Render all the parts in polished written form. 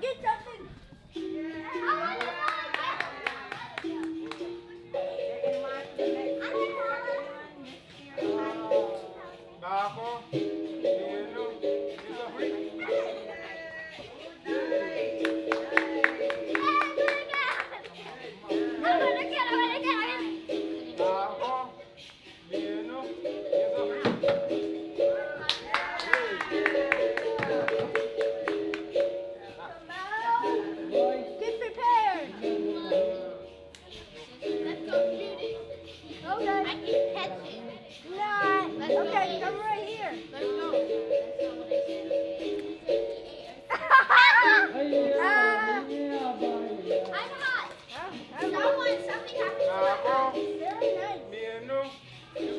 get something. Bajo, lleno, bajo, lleno, Get prepared. Let's go shoot it. Okay. I can catch it. Not. Okay, come right here. Let's go. That's not what I said. I'm hot. Something happened. bajo, Very nice. lleno, Let's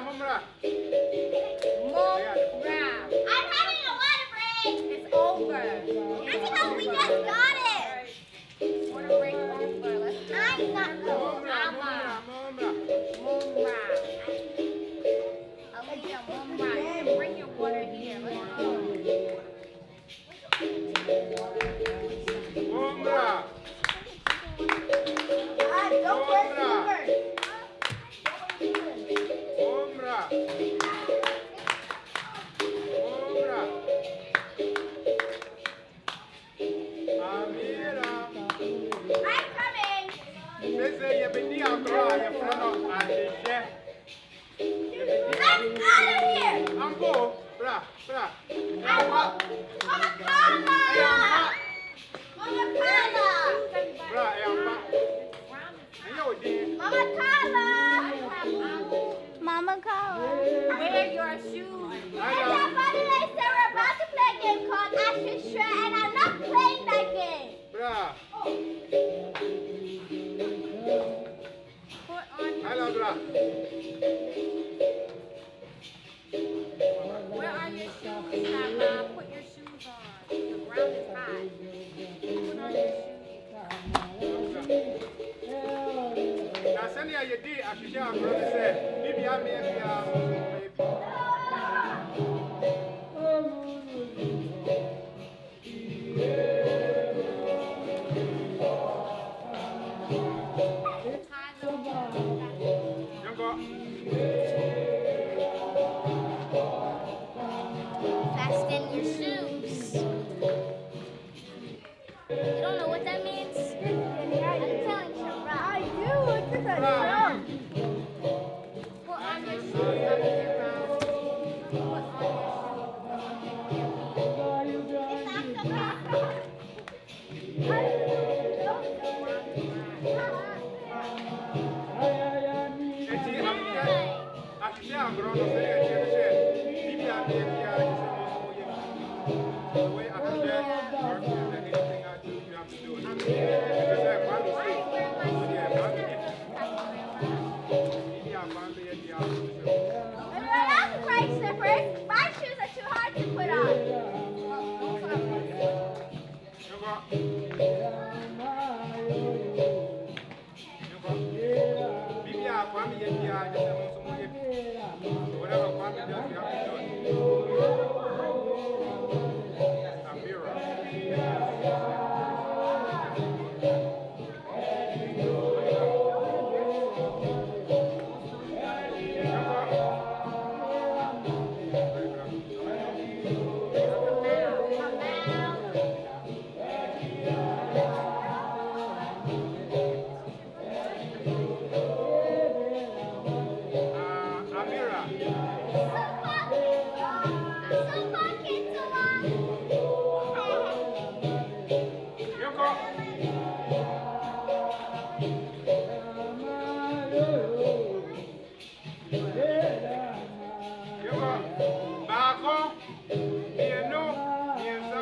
Mumra. I'm having a water break. It's over. Auntie Mo, we just got it. Water break over. Let's go. I'm not going. Hey, bring your water here. Let's go. Mumra. Don't break the Mumra. Amira. I'm coming. Sese ye bedi akra ye frono adije. Let's out of here. Ambo, bra. Mama Carla. Mama Carla. Bra, amba. Ayo di. Mama Carla. Mama Carla. Wear your shoes. Ayo. And Father, they said we're about to play a game called Action Shred, and I'm not playing that game. Bra. Put on your Hello, bra. Where are your shoes, Papa? Put your shoes on. The ground is hot. Put on your shoes. Na sani ya di ahihye akra se. Bibi ame bia. Yongo. Fasten your shoes. You don't know what that means? I'm telling you, I do. It's just a drum. Put on your shoes, Amira. Put on Eti ahihye akra no se ye che che. Bibi ame bia je mo ye. We ahihye or anything I do you have to do it. Because I want to see. Yeah, bibi amande ye dia. Everyone else is wearing slippers. My shoes are too hard to put on. Bibi akwami ye dia je mo so mo ye. Whatever kwami does you have to do it. Amira. Amira. Yoko. Yoko. Bajo. Lleno. Piensa.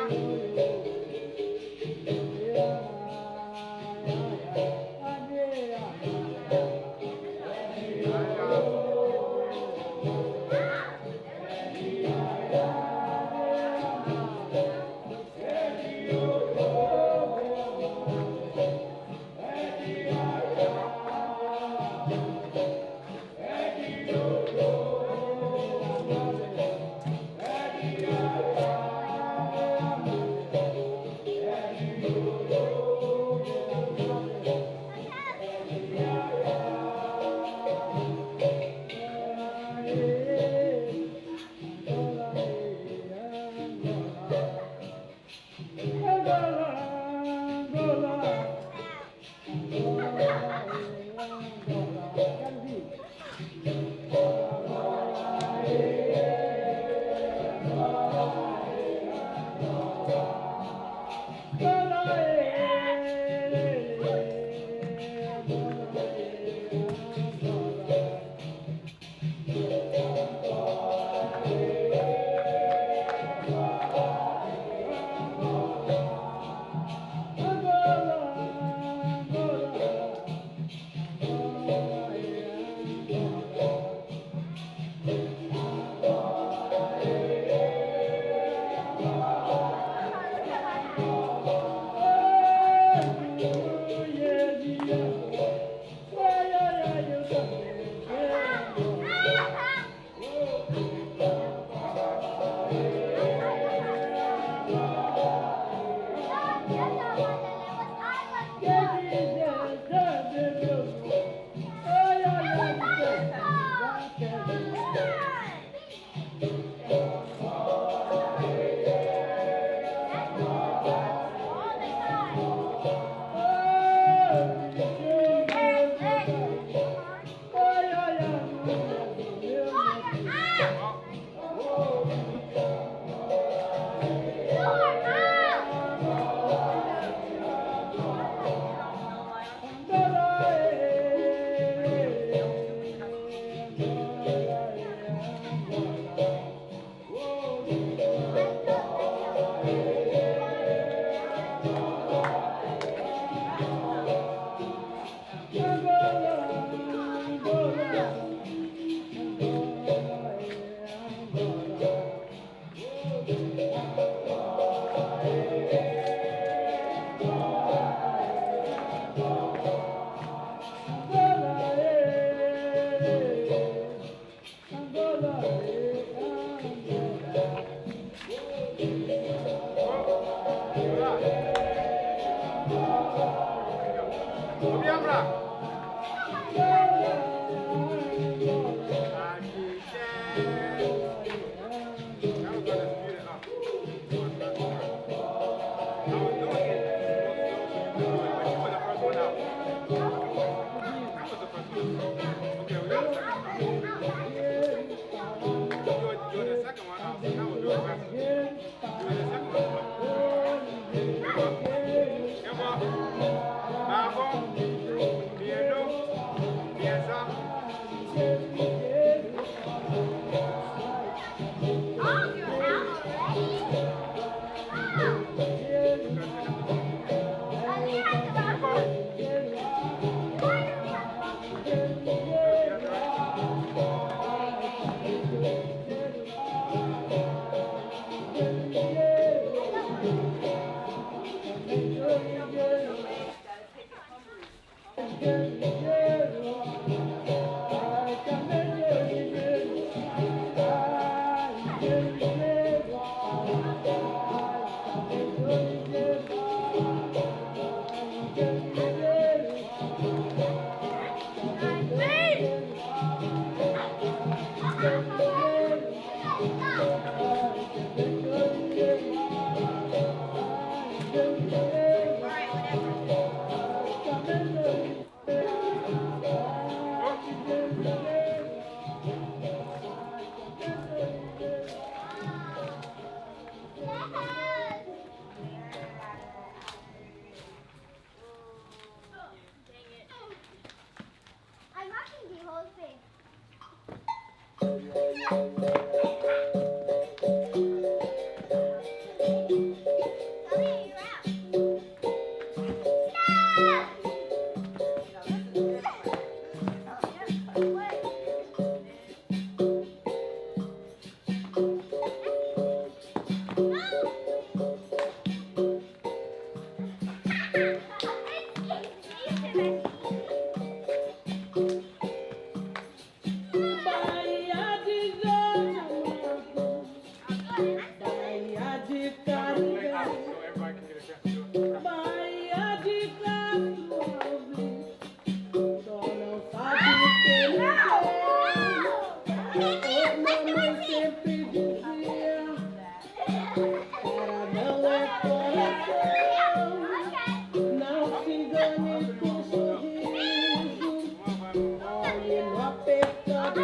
Olhe no aperto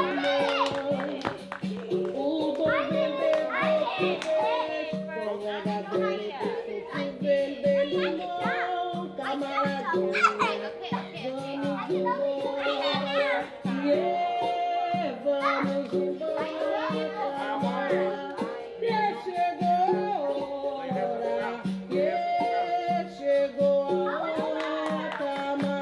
vamos embora, camarada. Chegou a hora, camarada.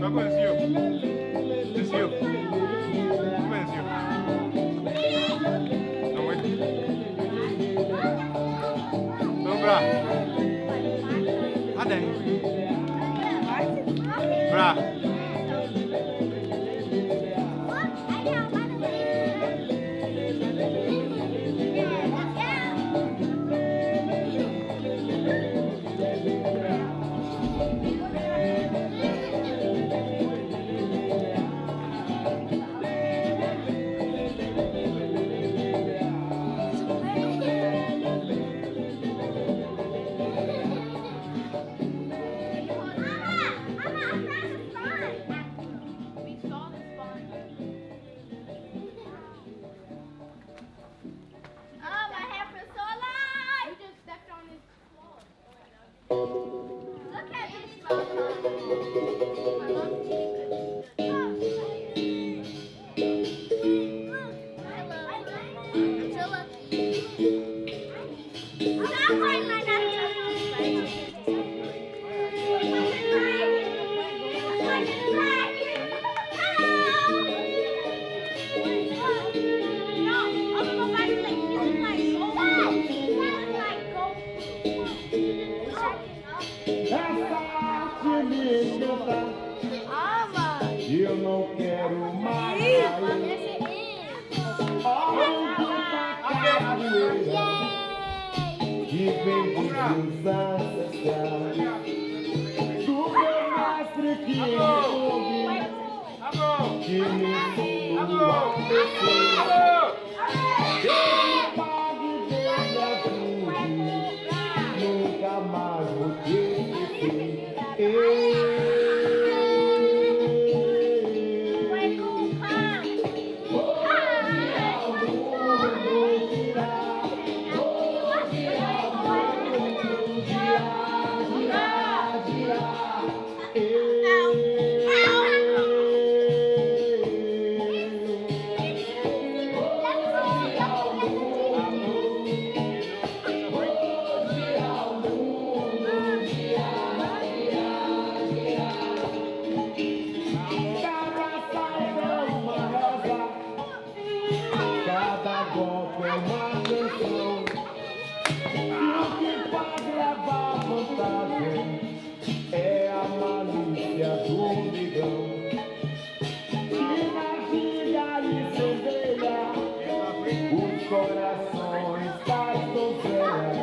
Come on, it's you. It's you. Come on, it's you. No, wait. No, bra. Ada. Bra. Eu não quero mais. Que vem de Deus ancestrais, do meu mestre que me ouve, que me ensinou a pessoa. Deus pague, Deus ajude, nunca mais vou te esquecer. É a malícia do negão que na vida incendeia os corações das donzelas.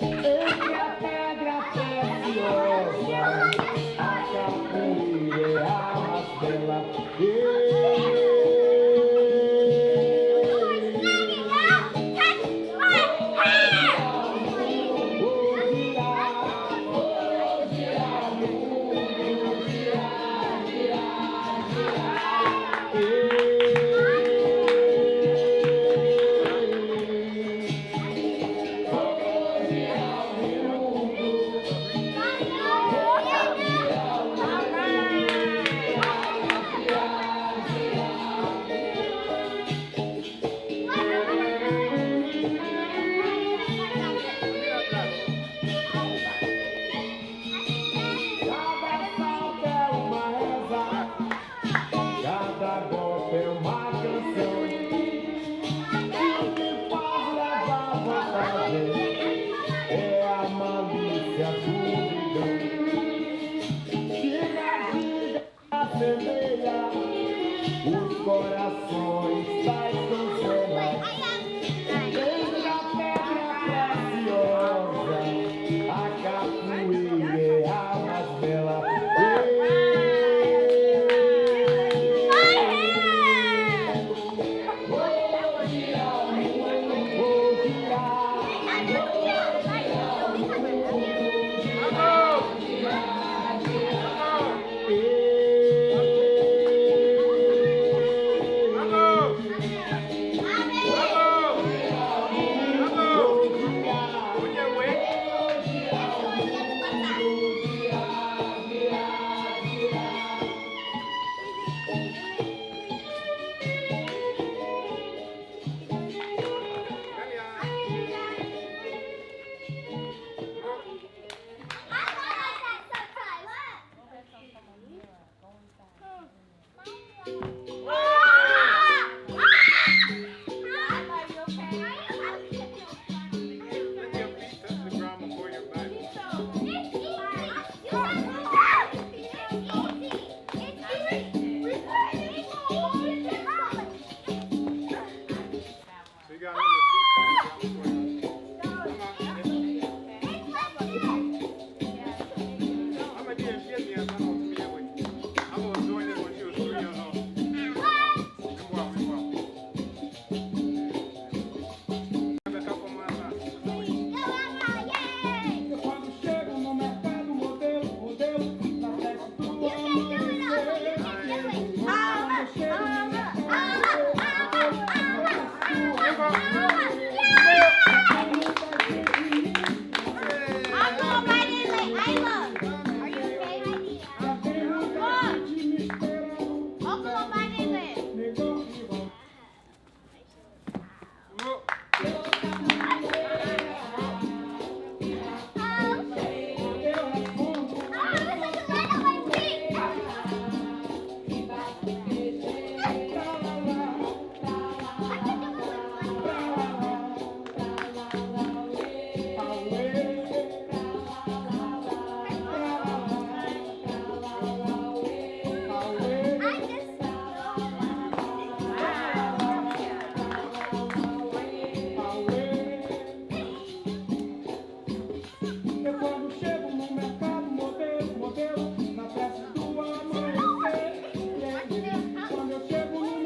Entre a pedra preciosa, a capoeira é a mais bela. Os corações das donzelas, desde a pedra preciosa, a capoeira é a mais bela. Vou girar, Let your feet touch the ground before your back. So you got to let your feet touch the ground before your back. I'm going to give you a shit, man. I'm going to join in when she was 3 years old. Quando chego no mercado, modelo, modelo, na festa do amor. Quando chego no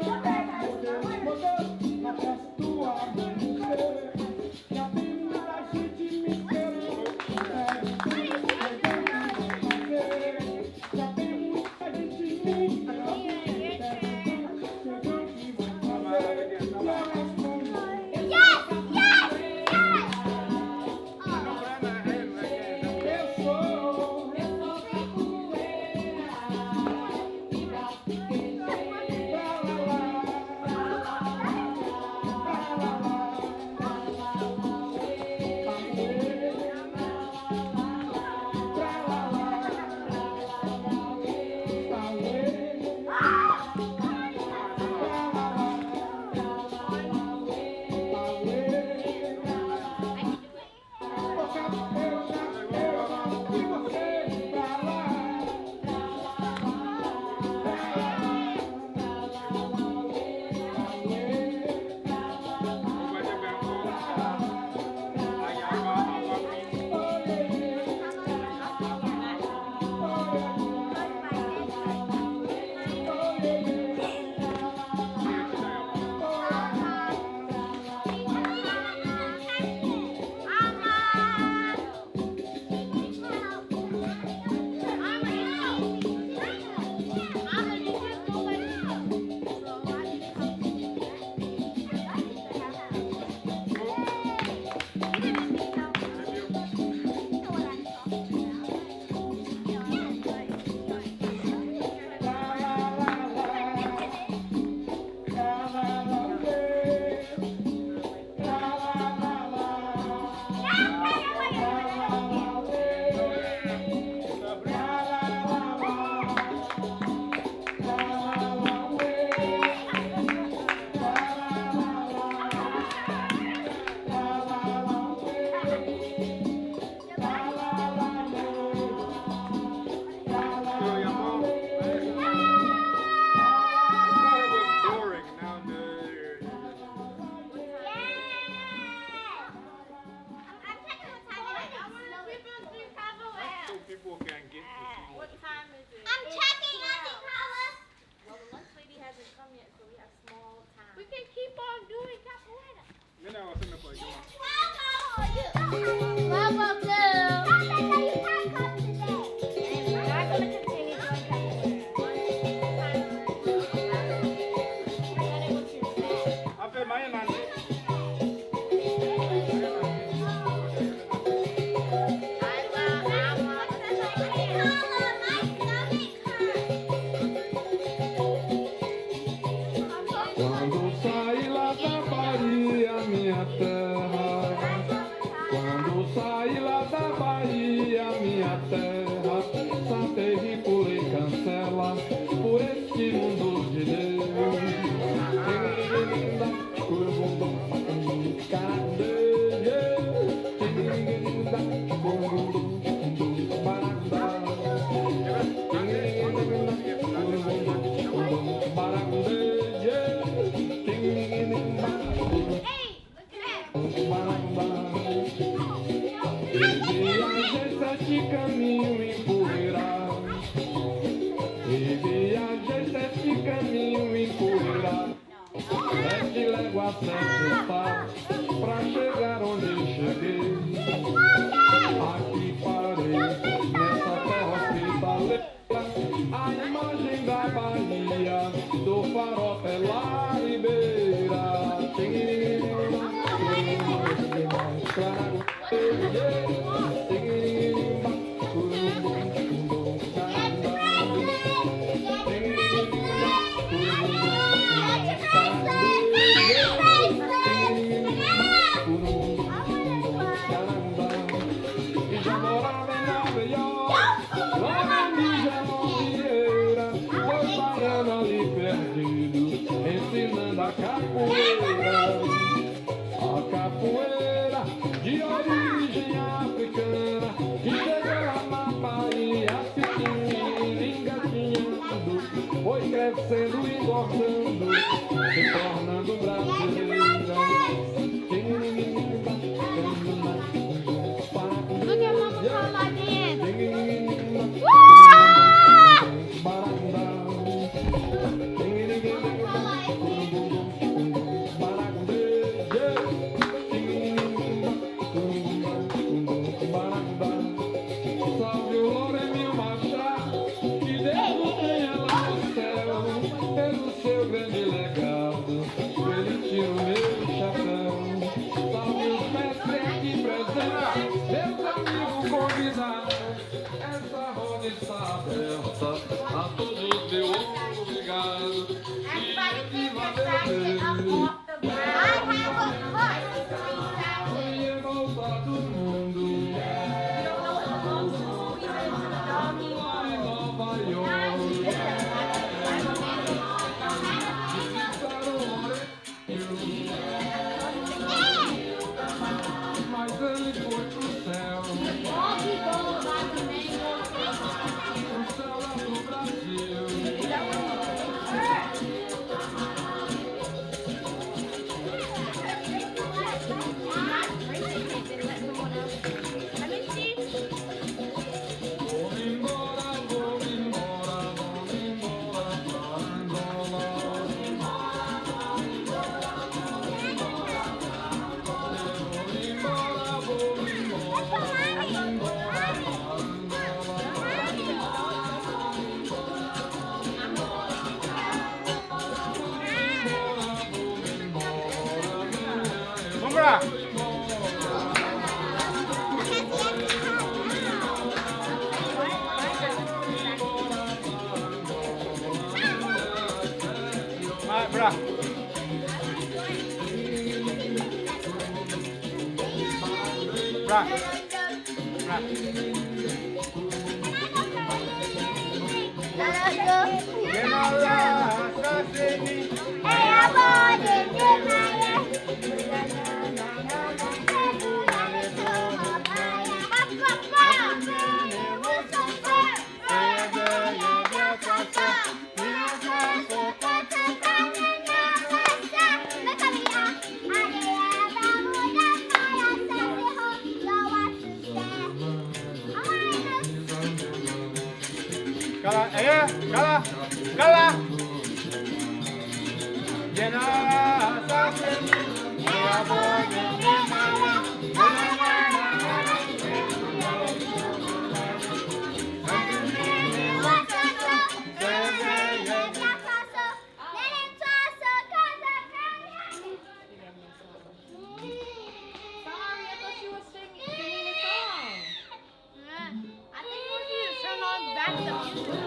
saí lá da Bahia, minha terra. Quando saí este caminho empoeirado. E viajei este caminho empoeirado. 7 léguas, 7 estados, pra chegar onde eu cheguei. Aqui parei, nessa terra hospitaleira, a imagem da Bahia, do farol pela ribeira. Ensinando a capoeira de origem africana, que chega lá na Bahia, pequenininha, engatinhando, foi crescendo e engordando, se tornando brasileira. Look at Mama Paula dance. Salve o Loremil Machado, que Deus tenha lá no céu, pelo seu grande legado, ele tira o meu chapéu. Salve os mestres aqui presentes, meus amigos convidados, essa roda está aberta, a todos meu obrigado. Everybody keep your traction up off the ground. I have a foot. Foi voltar do mundo. Em Nova York, mas ele foi pro céu, pro céu lá do Brasil. Vou embora, vou embora, vou embora para Angola. Vou embora, vou embora, vou embora Vamos lá. Vai, pra. Pra. Pra. Cala, cala, cala. Turn on back the music.